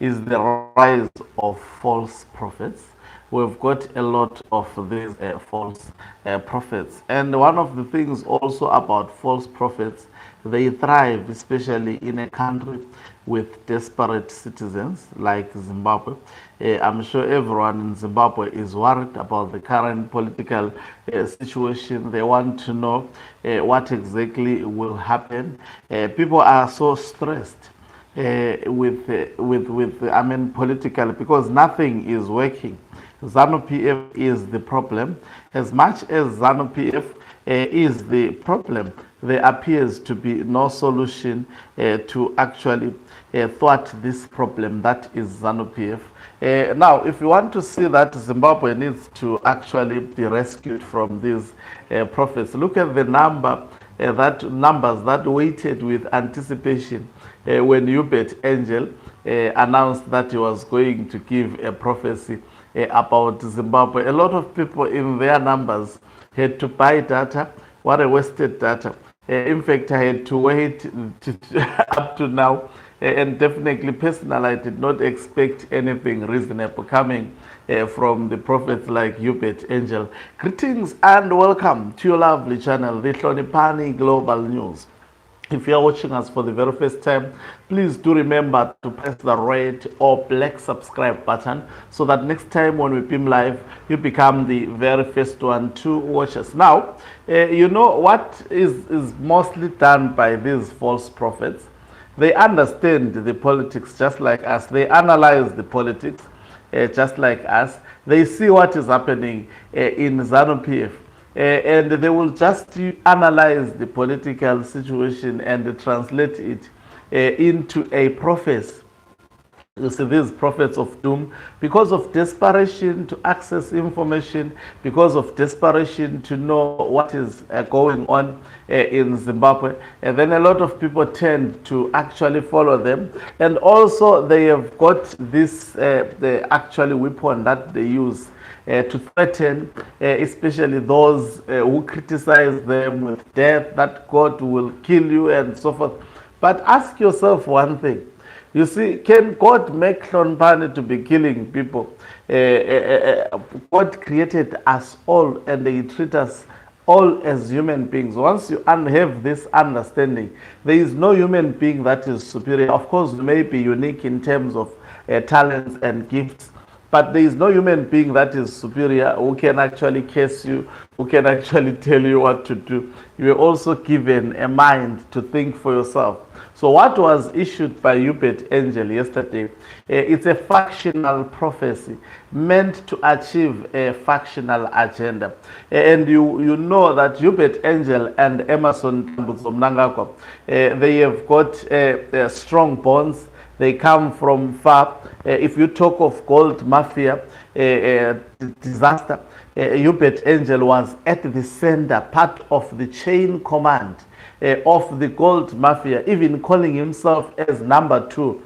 is the rise of false prophets. We've got a lot of these false prophets. And one of the things also about false prophets, they thrive especially in a country with desperate citizens like Zimbabwe. I'm sure everyone in Zimbabwe is worried about the current political situation. They want to know what exactly will happen. People are so stressed I mean, politically, because nothing is working. ZANU PF is the problem. As much as ZANU PF is the problem, there appears to be no solution to actually thwart this problem that is ZANU PF. Now, if you want to see that Zimbabwe needs to actually be rescued from these prophets, look at the numbers that waited with anticipation when Hubert Angel announced that he was going to give a prophecy about Zimbabwe. A lot of people in their numbers had to buy data. What a wasted data. In fact, I had to wait up to now. And definitely, personally, I did not expect anything reasonable coming from the prophets like Hubert Angel. Greetings and welcome to your lovely channel, the Hlonipani Global News. If you are watching us for the very first time, please do remember to press the red or black subscribe button so that next time when we beam live, you become the very first one to watch us. Now, you know what is mostly done by these false prophets? They understand the politics just like us. They analyze the politics just like us. They see what is happening in ZANU PF. And they will just analyze the political situation and translate it into a prophecy. You see, these prophets of doom, because of desperation to access information, because of desperation to know what is going on in Zimbabwe, and then a lot of people tend to actually follow them. And also, they have got this the actual weapon that they use to threaten, especially those who criticize them with death, that God will kill you and so forth. But ask yourself one thing. You see, can God make Hlonipani to be killing people? God created us all and He treats us all as human beings. Once you have this understanding, there is no human being that is superior. Of course, we may be unique in terms of talents and gifts, but there is no human being that is superior who can actually curse you, who can actually tell you what to do. You are also given a mind to think for yourself. So what was issued by Hubert Angel yesterday, it's a factional prophecy meant to achieve a factional agenda. And you know that Hubert Angel and Emerson Mnangagwa, they have got strong bonds. They come from far. If you talk of gold mafia disaster, Hubert Angel was at the center, part of the chain command of the gold mafia, even calling himself as number 2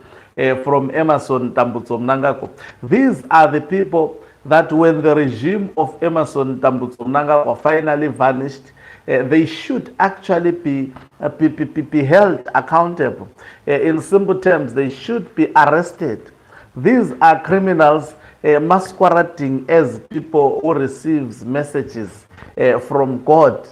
from Emerson Mnangagwa. These are the people that when the regime of Emerson Mnangagwa finally vanished, they should actually be held accountable. In simple terms, they should be arrested. These are criminals masquerading as people who receives messages from God.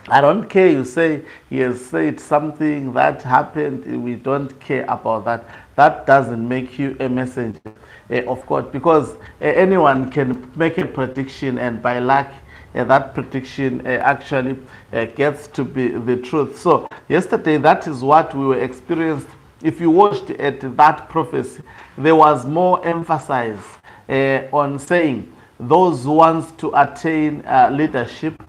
I don't care, you say he has said something that happened, we don't care about that. That doesn't make you a messenger of God, because anyone can make a prediction, and by luck, that prediction actually gets to be the truth. So yesterday, that is what we were experienced. If you watched at that prophecy, there was more emphasis on saying those who want to attain leadership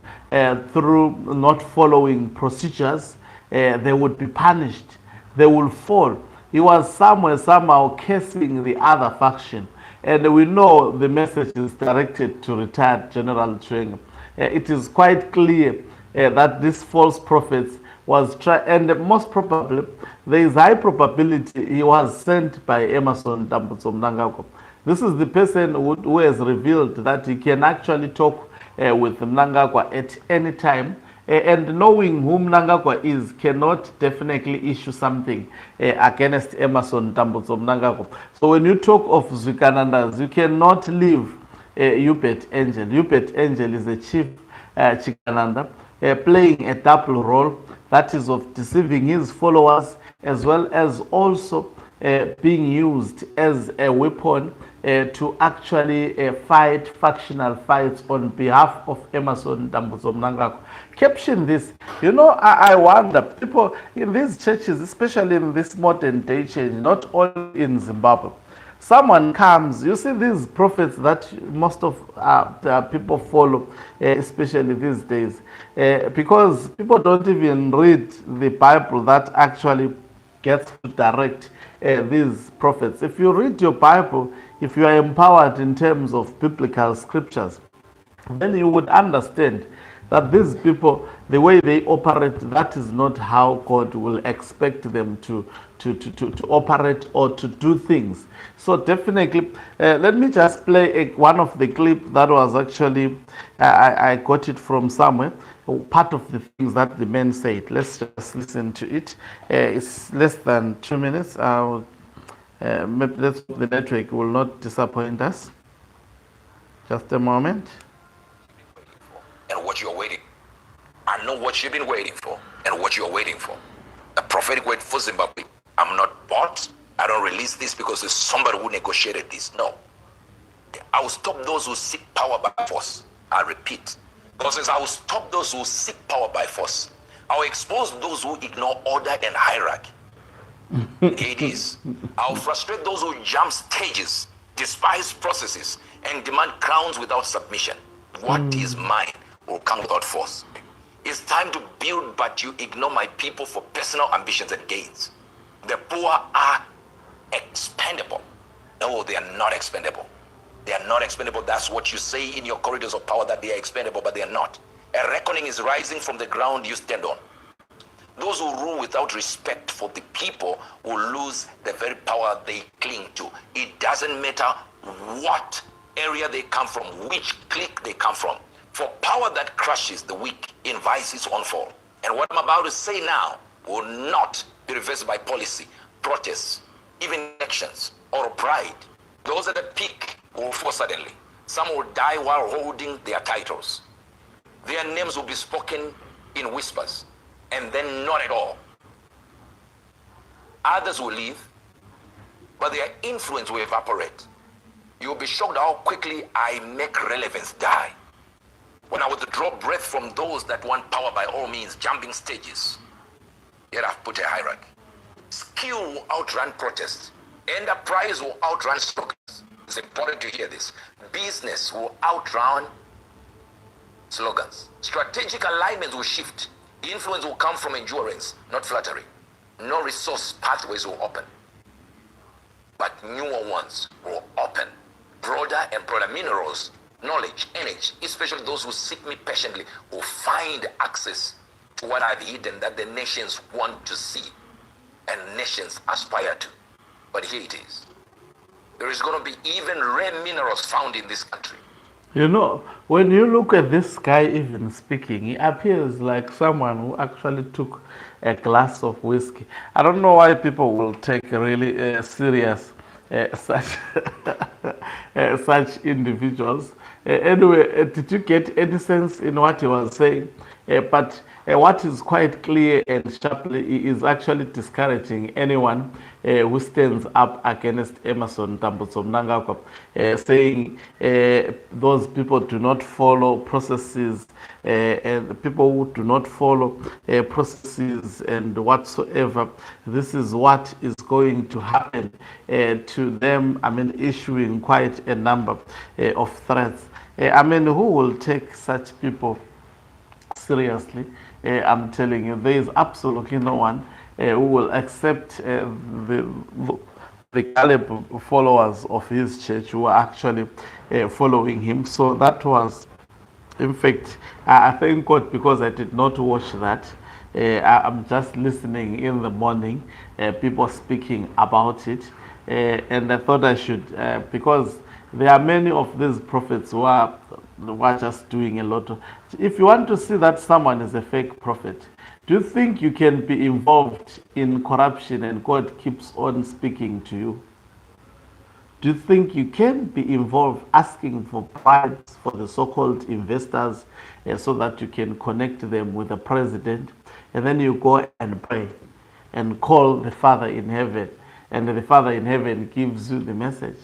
through not following procedures, they would be punished. They will fall. He was somehow cursing the other faction. And we know the message is directed to retired General Chiwenga. It is quite clear that this false prophet was and most probably, there is high probability he was sent by Emerson Mnangagwa. This is the person who has revealed that he can actually talk with Mnangagwa at any time And knowing who Mnangagwa is cannot definitely issue something against Emerson Tambutso Mnangagwa. So when you talk of Zwikanandas, you cannot leave Ubet Angel. Ubet Angel is the chief Chikananda, playing a double role, that is of deceiving his followers as well as also being used as a weapon to actually fight factional fights on behalf of Emerson Dambuzo Mnangagwa. Caption this. You know, I wonder, people in these churches, especially in this modern day church, not only in Zimbabwe, someone comes, you see these prophets that most of the people follow, especially these days, because people don't even read the Bible that actually gets to direct these prophets. If you read your Bible, if you are empowered in terms of biblical scriptures, then you would understand that these people, the way they operate, that is not how God will expect them to operate or to do things. So definitely, let me just play one of the clips that was actually, I got it from somewhere, part of the things that the men said. Let's just listen to it. It's less than 2 minutes. Maybe the network will not disappoint us. Just a moment. And what you're waiting. I know what you've been waiting for and what you're waiting for. A prophetic word for Zimbabwe. I'm not bought. I don't release this because there's somebody who negotiated this. No. I will stop those who seek power by force. I repeat. God says, I will stop those who seek power by force. I will expose those who ignore order and hierarchy. It is. I will frustrate those who jump stages, despise processes, and demand crowns without submission. What is mine will come without force. It's time to build, but you ignore my people for personal ambitions and gains. The poor are expendable. No, they are not expendable. They are not expendable. That's what you say in your corridors of power, that they are expendable, but they are not. A reckoning is rising from the ground you stand on. Those who rule without respect for the people will lose the very power they cling to. It doesn't matter what area they come from, which clique they come from. For power that crushes the weak invites its own fall. And what I'm about to say now will not be reversed by policy, protests, even elections, or pride. Those at the peak will fall suddenly. Some will die while holding their titles. Their names will be spoken in whispers, and then not at all. Others will leave, but their influence will evaporate. You'll be shocked how quickly I make relevance die. When I withdraw breath from those that want power by all means, jumping stages, yet I've put a hierarchy. Skill will outrun protest. Enterprise will outrun slogans. It's important to hear this. Business will outrun slogans. Strategic alignments will shift. Influence will come from endurance, not flattery. No resource pathways will open, but newer ones will open. Broader and broader minerals, knowledge, energy, especially those who seek me patiently, will find access to what I've hidden that the nations want to see and nations aspire to. But here it is. There is going to be even rare minerals found in this country. You know, when you look at this guy even speaking, he appears like someone who actually took a glass of whiskey. I don't know why people will take really serious such such individuals. Anyway, did you get any sense in what he was saying? But what is quite clear and sharply, he is actually discouraging anyone who stands up against Emerson Tambutso Mnangagwa, saying those people do not follow processes, and people who do not follow processes and whatsoever, this is what is going to happen to them. I mean, issuing quite a number of threats. I mean, who will take such people seriously? I'm telling you, there is absolutely no one who will accept the caliber followers of his church who are actually following him. So that was, in fact, I thank God because I did not watch that. I'm just listening in the morning, people speaking about it, and I thought I should, because there are many of these prophets who are we're just doing a lot of. If you want to see that someone is a fake prophet, do you think you can be involved in corruption and God keeps on speaking to you? Do you think you can be involved asking for bribes for the so-called investors so that you can connect them with the president? And then you go and pray and call the Father in heaven, and the Father in heaven gives you the message.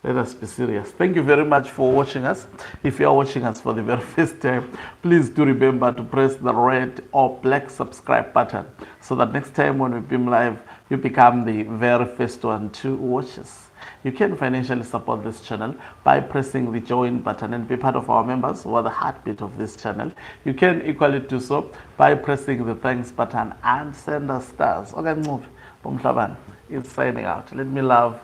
Let us be serious. Thank you very much for watching us. If you are watching us for the very first time, please do remember to press the red or black subscribe button so that next time when we beam live, you become the very first one to watch us. You can financially support this channel by pressing the join button and be part of our members who are the heartbeat of this channel. You can equally do so by pressing the thanks button and send us stars. Okay, move. Bomhlabane is signing out. Let me love